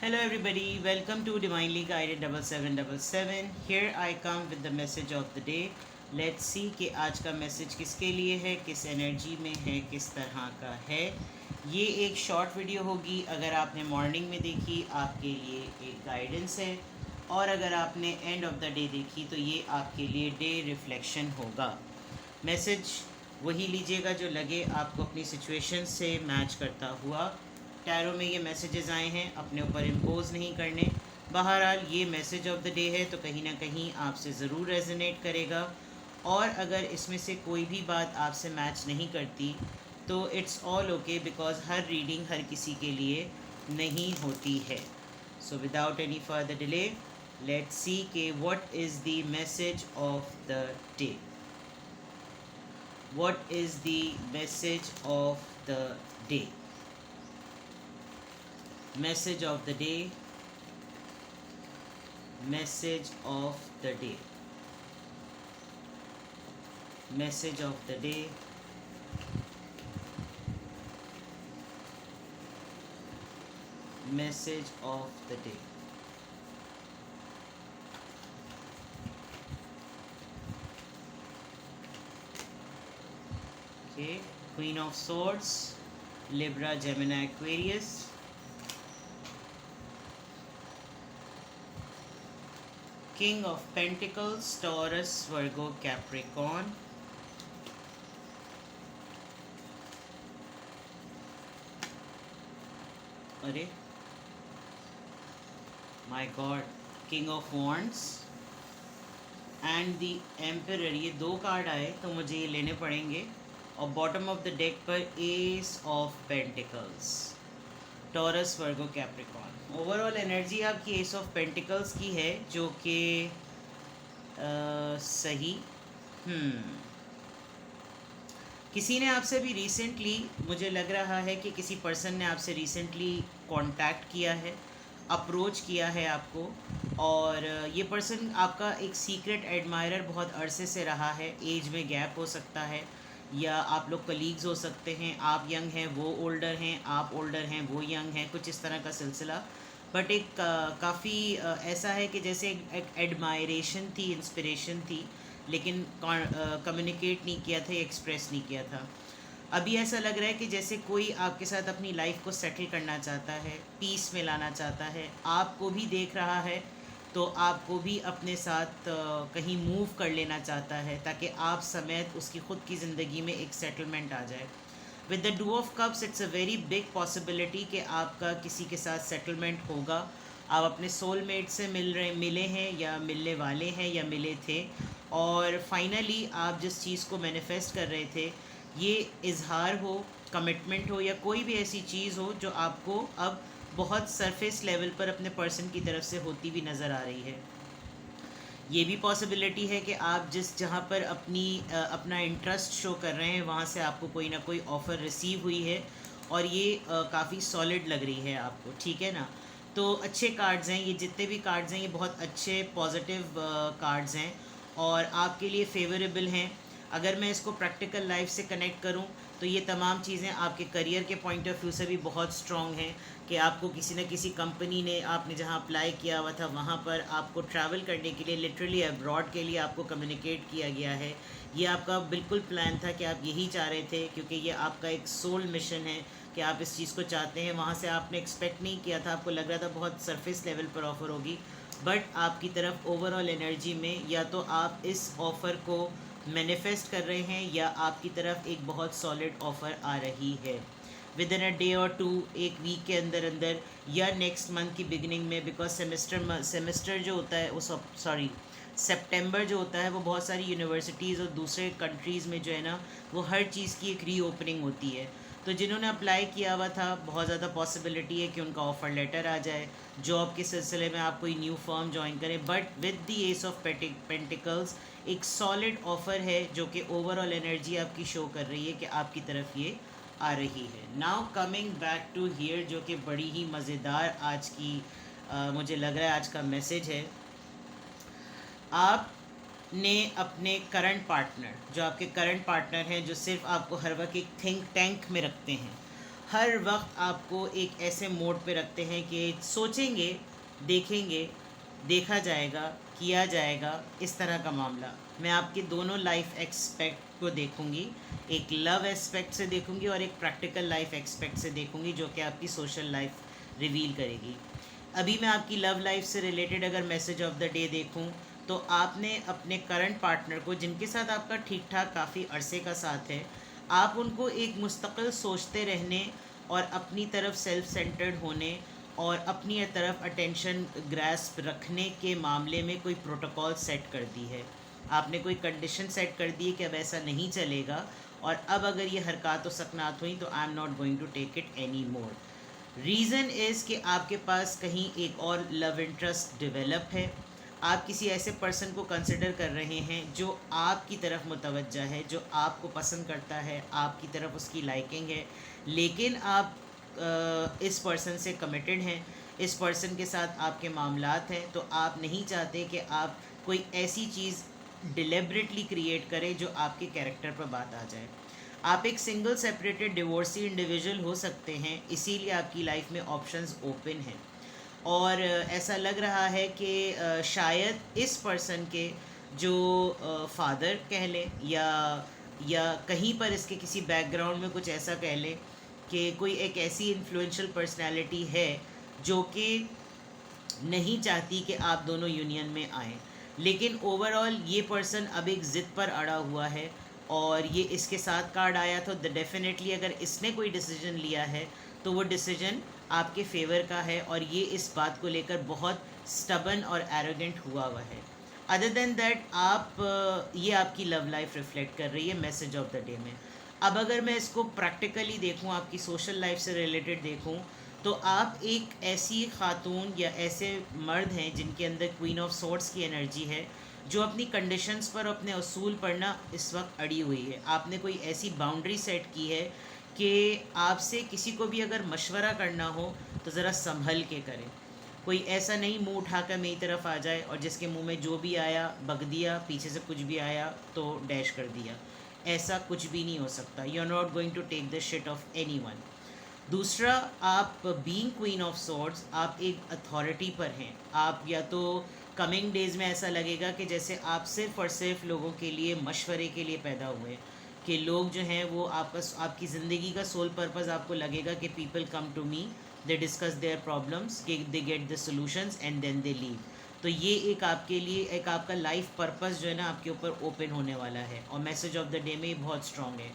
Hello everybody, welcome to Divinely Guided 7777. Here I come with the message of the day. Let's see कि आज का message किसके लिए है, किस एनर्जी में है, किस तरह का है। ये एक शॉर्ट वीडियो होगी। अगर आपने मॉर्निंग में देखी आपके लिए एक गाइडेंस है, और अगर आपने एंड ऑफ द डे देखी तो ये आपके लिए डे रिफ्लेक्शन होगा। मैसेज वही लीजिएगा जो लगे आपको अपनी सिचुएशन से मैच करता हुआ। टैरो में ये मैसेजेस आए हैं, अपने ऊपर इम्पोज नहीं करने। बहरहाल ये मैसेज ऑफ द डे है तो कहीं ना कहीं आपसे ज़रूर रेजोनेट करेगा, और अगर इसमें से कोई भी बात आपसे मैच नहीं करती तो इट्स ऑल ओके, बिकॉज हर रीडिंग हर किसी के लिए नहीं होती है। So without any further delay let's see के what is the message of the day. What is the message of the day? Message of the day. Message of the day. Message of the day. Message of the day. Okay, Queen of Swords, Libra, Gemini, Aquarius. King of Pentacles, Taurus, Virgo, Capricorn. अरे my God, king of wands and the emperor. ये दो card आए तो मुझे ये लेने पड़ेंगे। और बॉटम ऑफ द डेक पर S of pentacles, taurus, Virgo, Capricorn. Overall energy आपकी एस ऑफ पेंटिकल्स की है, जो कि सही। किसी ने आपसे भी रिसेंटली, मुझे लग रहा है कि किसी पर्सन ने आपसे रिसेंटली कांटेक्ट किया है, अप्रोच किया है आपको, और ये पर्सन आपका एक सीक्रेट एडमायरर बहुत अरसे से रहा है। एज में गैप हो सकता है, या आप लोग कलीग्स हो सकते हैं। आप यंग हैं, वो ओल्डर हैं, आप ओल्डर हैं, वो यंग हैं, कुछ इस तरह का सिलसिला। बट एक काफ़ी ऐसा है कि जैसे एक एडमायरेशन थी, इंस्पिरेशन थी, लेकिन कम्युनिकेट नहीं किया था, एक्सप्रेस नहीं किया था। अभी ऐसा लग रहा है कि जैसे कोई आपके साथ अपनी लाइफ को सेटल करना चाहता है, पीस में लाना चाहता है, आपको भी देख रहा है, तो आपको भी अपने साथ कहीं मूव कर लेना चाहता है, ताकि आप समेत उसकी ख़ुद की ज़िंदगी में एक सेटलमेंट आ जाए। With the two of cups it's a very big possibility कि आपका किसी के साथ सेटलमेंट होगा। आप अपने सोलमेट से मिले हैं, या मिलने वाले हैं, या मिले थे, और फाइनली आप जिस चीज़ को मैनिफेस्ट कर रहे थे, ये इजहार हो, कमिटमेंट हो, या कोई भी ऐसी चीज़ हो जो आपको अब बहुत सरफेस लेवल पर अपने पर्सन की तरफ से होती भी नज़र आ रही है। ये भी पॉसिबिलिटी है कि आप जहाँ पर अपना इंटरेस्ट शो कर रहे हैं, वहाँ से आपको कोई ना कोई ऑफ़र रिसीव हुई है, और ये काफ़ी सॉलिड लग रही है आपको, ठीक है ना। तो अच्छे कार्ड्स हैं, ये जितने भी कार्ड्स हैं ये बहुत अच्छे पॉजिटिव कार्ड्स हैं, और आपके लिए फेवरेबल हैं। अगर मैं इसको प्रैक्टिकल लाइफ से कनेक्ट करूं तो ये तमाम चीज़ें आपके करियर के पॉइंट ऑफ व्यू से भी बहुत स्ट्रॉन्ग हैं, कि आपको किसी न किसी कंपनी ने, आपने जहां अप्लाई किया हुआ था वहां पर आपको ट्रैवल करने के लिए, लिटरली अब्रॉड के लिए आपको कम्युनिकेट किया गया है। ये आपका बिल्कुल प्लान था कि आप यही चाह रहे थे, क्योंकि ये आपका एक सोल मिशन है कि आप इस चीज़ को चाहते हैं। वहाँ से आपने एक्सपेक्ट नहीं किया था, आपको लग रहा था बहुत सरफेस लेवल पर ऑफ़र होगी, बट आपकी तरफ ओवरऑल एनर्जी में या तो आप इस ऑफ़र को मैनिफेस्ट कर रहे हैं, या आपकी तरफ एक बहुत सॉलिड ऑफ़र आ रही है विद इन अ डे और टू, एक वीक के अंदर अंदर, या नेक्स्ट मंथ की बिगिनिंग में। बिकॉज सेमेस्टर जो होता है, उस सितंबर जो होता है, वो बहुत सारी यूनिवर्सिटीज़ और दूसरे कंट्रीज़ में जो है ना, वो हर चीज़ की एक री ओपनिंग होती है। तो जिन्होंने अप्लाई किया हुआ था, बहुत ज़्यादा पॉसिबिलिटी है कि उनका ऑफ़र लेटर आ जाए, जॉब के सिलसिले में आप कोई न्यू फर्म ज्वाइन करें। But with the S of pentacles एक सॉलिड ऑफ़र है, जो कि ओवरऑल एनर्जी आपकी शो कर रही है कि आपकी तरफ ये आ रही है। Now coming back to here, जो कि बड़ी ही मज़ेदार आज की मुझे लग रहा है आज का मैसेज है। आपने अपने करंट पार्टनर, जो आपके करंट पार्टनर हैं, जो सिर्फ आपको हर वक्त एक थिंक टैंक में रखते हैं, हर वक्त आपको एक ऐसे मोड पे रखते हैं कि सोचेंगे, देखेंगे, देखा जाएगा, किया जाएगा, इस तरह का मामला। मैं आपके दोनों लाइफ एक्सपेक्ट को देखूंगी, एक लव एस्पेक्ट से देखूंगी और एक प्रैक्टिकल लाइफ एक्सपेक्ट से देखूंगी, जो कि आपकी सोशल लाइफ रिवील करेगी। अभी मैं आपकी लव लाइफ से रिलेटेड अगर मैसेज ऑफ द डे देखूं, तो आपने अपने करंट पार्टनर को, जिनके साथ आपका ठीक ठाक काफ़ी अरसे का साथ है, आप उनको एक मुस्तकिल सोचते रहने और अपनी तरफ सेल्फ सेंटर्ड होने और अपनी तरफ अटेंशन ग्रास्प रखने के मामले में कोई प्रोटोकॉल सेट कर दी है। आपने कोई कंडीशन सेट कर दी है कि अब ऐसा नहीं चलेगा, और अब अगर ये हरकत व सकनात हुई तो I am not going to take it any more. Reason is कि आपके पास कहीं एक और लव इंटरेस्ट डेवलप है। आप किसी ऐसे पर्सन को कंसिडर कर रहे हैं जो आपकी तरफ मुतवज्जा है, जो आपको पसंद करता है, आपकी तरफ उसकी लाइकिंग है, लेकिन आप इस पर्सन से कमिटेड हैं, इस पर्सन के साथ आपके मामलात हैं, तो आप नहीं चाहते कि आप कोई ऐसी चीज़ डिलिबरेटली क्रिएट करें जो आपके कैरेक्टर पर बात आ जाए। आप एक सिंगल सेपरेटेड डिवोर्सी इंडिविजुअल हो सकते हैं, इसीलिए आपकी लाइफ में ऑप्शंस ओपन हैं। और ऐसा लग रहा है कि शायद इस पर्सन के जो फादर कह लें, या कहीं पर इसके किसी बैकग्राउंड में कुछ ऐसा कह लें कि कोई एक ऐसी इन्फ्लुएंशियल पर्सनालिटी है जो कि नहीं चाहती कि आप दोनों यूनियन में आएँ। लेकिन ओवरऑल ये पर्सन अब एक ज़िद पर अड़ा हुआ है, और ये इसके साथ कार्ड आया, तो डेफिनेटली अगर इसने कोई डिसीजन लिया है तो वो डिसीजन आपके फेवर का है, और ये इस बात को लेकर बहुत स्टबन और एरोगेंट हुआ है। अदर देन दैट ये आपकी लव लाइफ रिफ्लेक्ट कर रही है मैसेज ऑफ द डे में। अब अगर मैं इसको प्रैक्टिकली देखूं, आपकी सोशल लाइफ से रिलेटेड देखूं, तो आप एक ऐसी खातून या ऐसे मर्द हैं जिनके अंदर क्वीन ऑफ सोर्ड्स की एनर्जी है, जो अपनी कंडीशंस पर, अपने असूल पर ना इस वक्त अड़ी हुई है। आपने कोई ऐसी बाउंड्री सेट की है कि आपसे किसी को भी अगर मशवरा करना हो तो ज़रा संभल के करें। कोई ऐसा नहीं मुंह उठाकर मेरी तरफ आ जाए और जिसके मुंह में जो भी आया बक दिया, पीछे से कुछ भी आया तो डैश कर दिया। ऐसा कुछ भी नहीं हो सकता। You are not going to take the shit of any one. दूसरा, आप बीइंग क्वीन ऑफ सॉर्ड्स, आप एक अथॉरिटी पर हैं। आप या तो कमिंग डेज़ में ऐसा लगेगा कि जैसे आप सिर्फ़ और सिर्फ लोगों के लिए, मशवरे के लिए पैदा हुए हैं, कि लोग जो हैं वो आपकी ज़िंदगी का सोल पर्पज़ आपको लगेगा कि people come to me, they discuss their problems, कि they get the solutions and then they leave. तो ये एक आपके लिए एक आपका लाइफ पर्पस जो है ना आपके ऊपर ओपन होने वाला है, और मैसेज ऑफ द डे में बहुत स्ट्रॉन्ग है।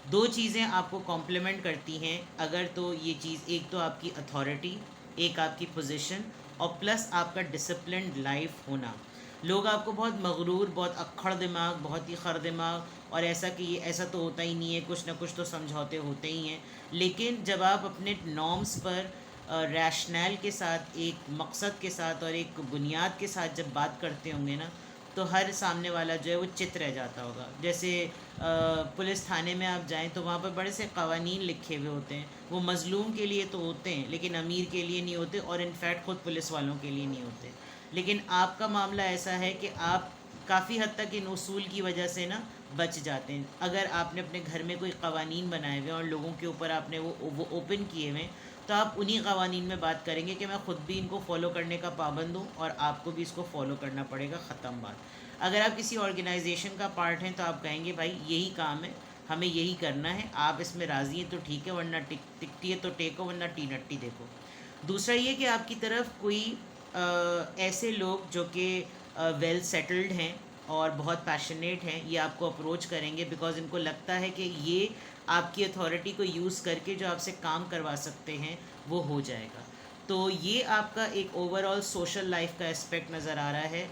दो चीज़ें आपको कॉम्प्लीमेंट करती हैं अगर, तो ये चीज़, एक तो आपकी अथॉरिटी, एक आपकी पोजीशन, और प्लस आपका डिसिप्लिन्ड लाइफ होना। लोग आपको बहुत मगरूर, बहुत अक्खड़ दिमाग, बहुत ही खर दिमाग, और ऐसा कि ये ऐसा तो होता ही नहीं है, कुछ ना कुछ तो समझौते होते ही हैं। लेकिन जब आप अपने नॉर्म्स पर रैशनल के साथ, एक मकसद के साथ और एक बुनियाद के साथ जब बात करते होंगे ना, तो हर सामने वाला जो है वो चित रह जाता होगा। जैसे पुलिस थाने में आप जाएं तो वहाँ पर बड़े से कवानीन लिखे हुए होते हैं, वो मज़लूम के लिए तो होते हैं लेकिन अमीर के लिए नहीं होते, और इनफैक्ट ख़ुद पुलिस वालों के लिए नहीं होते। लेकिन आपका मामला ऐसा है कि आप काफ़ी हद तक इन उसूल की वजह से ना बच जाते हैं। अगर आपने अपने घर में कोई कवानीन बनाए हुए और लोगों के ऊपर आपने वो ओपन किए हुए, तो आप उन्हीं कवानीन में बात करेंगे कि मैं ख़ुद भी इनको फॉलो करने का पाबंद हूँ और आपको भी इसको फॉलो करना पड़ेगा, ख़त्म बात। अगर आप किसी ऑर्गेनाइजेशन का पार्ट हैं तो आप कहेंगे भाई यही काम है, हमें यही करना है, आप इसमें राज़ी हैं तो ठीक है, वरना टिकती है तो टेको, वरना टी नट्टी देखो। दूसरा ये कि आपकी तरफ कोई ऐसे लोग जो कि वेल सेटल्ड हैं और बहुत पैशनेट हैं, ये आपको अप्रोच करेंगे बिकॉज इनको लगता है कि ये आपकी अथॉरिटी को यूज़ करके जो आपसे काम करवा सकते हैं वो हो जाएगा। तो ये आपका एक ओवरऑल सोशल लाइफ का एस्पेक्ट नज़र आ रहा है।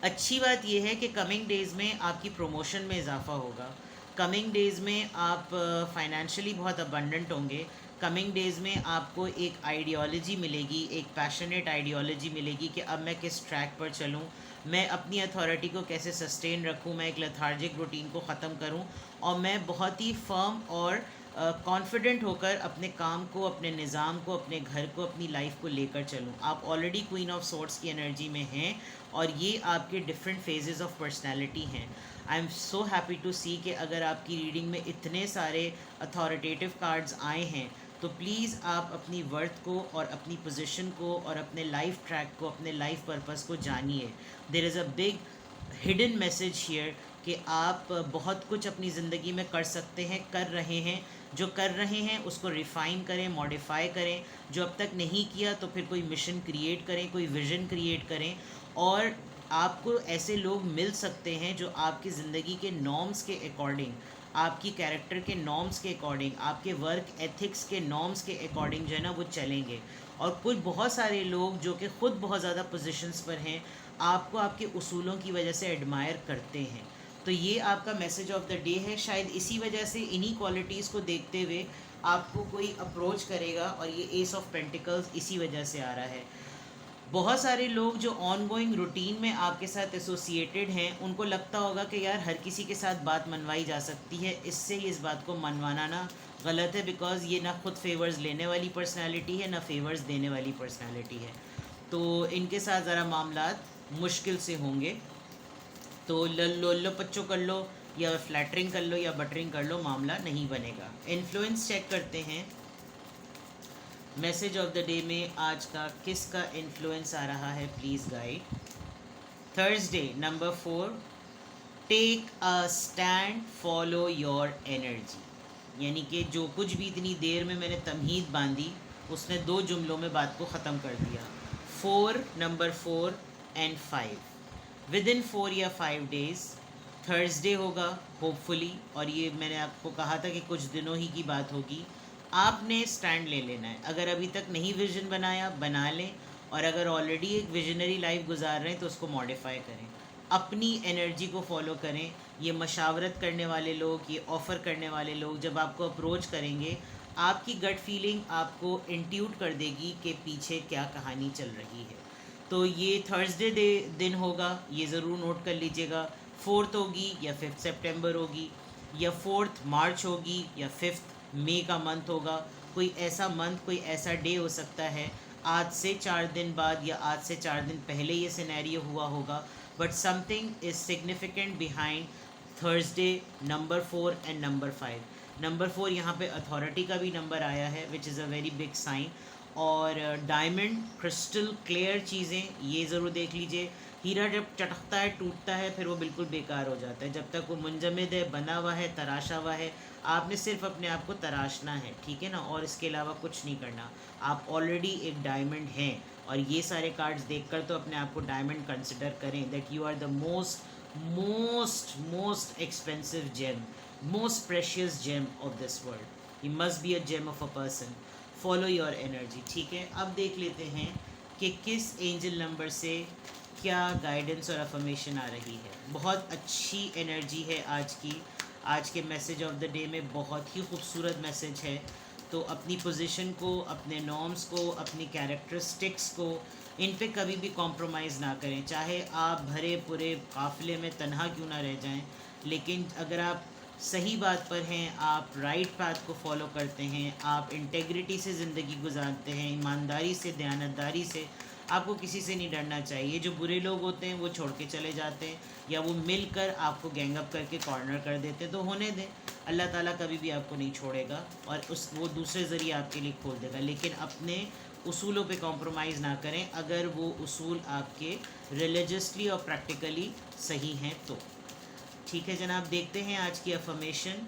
अच्छी बात यह है कि कमिंग डेज़ में आपकी प्रमोशन में इजाफा होगा। कमिंग डेज़ में आप फाइनेंशियली बहुत अबंडेंट होंगे। कमिंग डेज़ में आपको एक आइडियोलॉजी मिलेगी, एक पैशनेट आइडियोलॉजी मिलेगी कि अब मैं किस ट्रैक पर चलूँ, मैं अपनी अथॉरिटी को कैसे सस्टेन रखूँ, मैं एक लेथार्जिक रूटीन को ख़त्म करूँ, और मैं बहुत ही फर्म और कॉन्फिडेंट होकर अपने काम को, अपने निज़ाम को, अपने घर को, अपनी लाइफ को लेकर चलूँ। आप ऑलरेडी क्वीन ऑफ सोर्ट्स की एनर्जी में हैं और ये आपके डिफरेंट फेजेस ऑफ पर्सनैलिटी हैं। I am so happy to see कि अगर आपकी रीडिंग में इतने सारे अथॉरिटेटिव कार्ड्स आए हैं तो प्लीज़ आप अपनी वर्थ को और अपनी पोजीशन को और अपने लाइफ ट्रैक को, अपने लाइफ पर्पस को जानिए। There is a big hidden message here कि आप बहुत कुछ अपनी ज़िंदगी में कर सकते हैं, कर रहे हैं। जो कर रहे हैं उसको रिफ़ाइन करें, मॉडिफाई करें। जो अब तक नहीं किया तो फिर कोई मिशन क्रिएट करें, कोई विज़न क्रिएट करें। और आपको ऐसे लोग मिल सकते हैं जो आपकी ज़िंदगी के नॉर्म्स के अकॉर्डिंग, आपकी कैरेक्टर के नॉर्म्स के अकॉर्डिंग, आपके वर्क एथिक्स के नॉर्म्स के अकॉर्डिंग जो है ना वो चलेंगे। और कुछ बहुत सारे लोग जो कि ख़ुद बहुत ज़्यादा पोजीशंस पर हैं, आपको आपके उसूलों की वजह से एडमायर करते हैं। तो ये आपका मैसेज ऑफ द डे है। शायद इसी वजह से, इन्हीं क्वालिटीज़ को देखते हुए आपको कोई अप्रोच करेगा और ये एस ऑफ पेंटिकल्स इसी वजह से आ रहा है। बहुत सारे लोग जो ऑन गोइंग रूटीन में आपके साथ एसोसिएटेड हैं उनको लगता होगा कि यार हर किसी के साथ बात मनवाई जा सकती है, इससे इस बात को मनवाना ना गलत है, बिकॉज़ ये ना खुद फेवर्स लेने वाली पर्सनालिटी है ना फेवर्स देने वाली पर्सनालिटी है। तो इनके साथ ज़रा मामलात मुश्किल से होंगे। तो लो पच्चो कर लो या फ्लैटरिंग कर लो या बटरिंग कर लो, मामला नहीं बनेगा। इन्फ्लुएंस चेक करते हैं मैसेज ऑफ द डे में आज का किसका इन्फ्लुएंस आ रहा है, please guide. Thursday number 4, take a stand, follow your energy. यानी कि जो कुछ भी इतनी देर में मैंने तमहीद बांधी उसने 2 जुमलों में बात को ख़त्म कर दिया। 4, नंबर 4 एंड 5, विद इन 4 या 5 डेज़ थर्सडे होगा होपफुली। और ये मैंने आपको कहा था कि कुछ दिनों ही की बात होगी। आपने स्टैंड ले लेना है। अगर अभी तक नहीं विज़न बनाया, बना लें। और अगर ऑलरेडी एक विजनरी लाइफ गुजार रहे हैं तो उसको मॉडिफाई करें, अपनी एनर्जी को फॉलो करें। ये मशावरत करने वाले लोग, ये ऑफ़र करने वाले लोग जब आपको अप्रोच करेंगे, आपकी गट फीलिंग आपको इंट्यूट कर देगी कि पीछे क्या कहानी चल रही है। तो ये थर्सडे दिन होगा, ये ज़रूर नोट कर लीजिएगा। 4th होगी या 5 सितंबर होगी या 4th मार्च होगी या 5th मई का मंथ होगा। कोई ऐसा मंथ, कोई ऐसा डे हो सकता है आज से 4 दिन बाद या आज से 4 दिन पहले ये सिनेरियो हुआ होगा। But something is significant behind Thursday number 4 and number 5। Number 4 यहाँ पे अथॉरिटी का भी नंबर आया है, which is a very big sign. और डायमंड, क्रिस्टल क्लियर चीज़ें, ये ज़रूर देख लीजिए। हीरा जब चटकता है, टूटता है, फिर वो बिल्कुल बेकार हो जाता है। जब तक वो मुंजमद है, बना हुआ है, तराशा हुआ है, आपने सिर्फ अपने आप को तराशना है, ठीक है ना, और इसके अलावा कुछ नहीं करना। आप ऑलरेडी एक डायमंड हैं। और ये सारे कार्ड्स देखकर तो अपने आप को डायमंड कंसिडर करें, that you are the most expensive gem, most precious gem of this world. You must be a gem of a person. Follow your energy, ठीक है। अब देख लेते हैं कि किस एंजल नंबर से क्या गाइडेंस और अफर्मेशन आ रही है। बहुत अच्छी एनर्जी है आज की। आज के मैसेज ऑफ द डे में बहुत ही खूबसूरत मैसेज है। तो अपनी पोजीशन को, अपने नॉर्म्स को, अपनी कैरेक्टरिस्टिक्स को, इन पे कभी भी कॉम्प्रोमाइज़ ना करें। चाहे आप भरे पूरे काफ़िले में तन्हा क्यों ना रह जाएं, लेकिन अगर आप सही बात पर हैं, आप राइट पाथ को फॉलो करते हैं, आप इंटेग्रिटी से ज़िंदगी गुजारते हैं, ईमानदारी से, दयानतदारी से, आपको किसी से नहीं डरना चाहिए। जो बुरे लोग होते हैं वो छोड़ के चले जाते हैं या वो मिलकर आपको गैंगअप करके कॉर्नर कर देते हैं, तो होने दें। अल्लाह ताला कभी भी आपको नहीं छोड़ेगा और वो दूसरे ज़रिए आपके लिए खोल देगा। लेकिन अपने उसूलों पे कॉम्प्रोमाइज़ ना करें अगर वो उसूल आपके रिलीजियसली और प्रैक्टिकली सही हैं तो। ठीक है जनाब, देखते हैं आज की अफर्मेशन।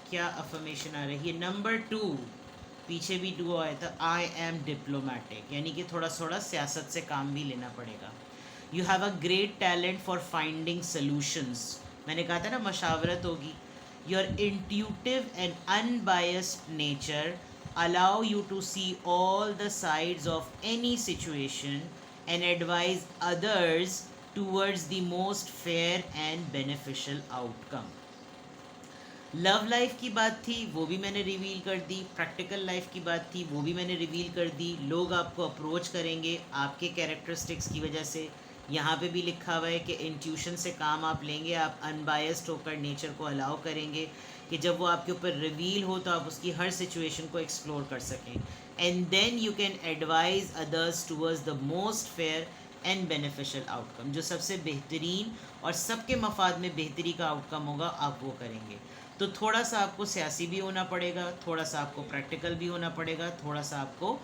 क्या अफर्मेशन आ रही है। नंबर 2, पीछे भी 2 आया था, आई एम डिप्लोमेटिक, यानी कि थोड़ा थोड़ा सियासत से काम भी लेना पड़ेगा। You have a great talent for finding solutions. मैंने कहा था ना मशावरत होगी। Your intuitive and unbiased nature allow you to see all the sides of any situation and advise others towards the most fair and beneficial outcome. Love life की बात थी, वो भी मैंने रिवील कर दी। प्रैक्टिकल लाइफ की बात थी, वो भी मैंने रिवील कर दी। लोग आपको अप्रोच करेंगे आपके कैरेक्टरिस्टिक्स की वजह से। यहाँ पे भी लिखा हुआ है कि इंट्यूशन से काम आप लेंगे, आप अनबायस्ड होकर नेचर को अलाउ करेंगे कि जब वो आपके ऊपर रिवील हो तो आप उसकी हर सिचुएशन को एक्सप्लोर कर सकें, and then you can advise others towards the most fair and beneficial outcome. जो सबसे बेहतरीन और सबके मफाद में बेहतरी का आउटकम होगा आप वो करेंगे। तो थोड़ा सा आपको सियासी भी होना पड़ेगा, थोड़ा सा आपको प्रैक्टिकल भी होना पड़ेगा, थोड़ा सा आपको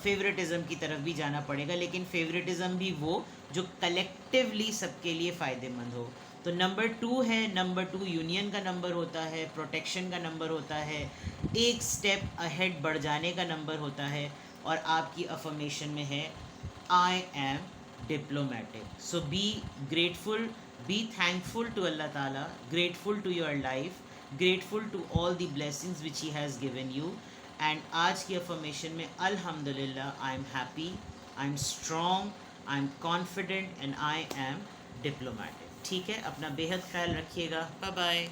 फेवरेटिज़म की तरफ भी जाना पड़ेगा, लेकिन फेवरेटिज़म भी वो जो कलेक्टिवली सबके लिए फ़ायदेमंद हो। तो नंबर 2 है, नंबर 2 यूनियन का नंबर होता है, प्रोटेक्शन का नंबर होता है, एक स्टेप अहेड बढ़ जाने का नंबर होता है, और आपकी अफर्मेशन में है I am diplomatic. So be grateful, be thankful to Allah Taala, grateful to your life, grateful to all the blessings which he has given you. And आज की अफर्मेशन में अल्हम्दुलिल्लाह, I am happy, I am strong, I am confident and I am diplomatic. ठीक है, अपना बेहद ख्याल रखिएगा। Bye bye.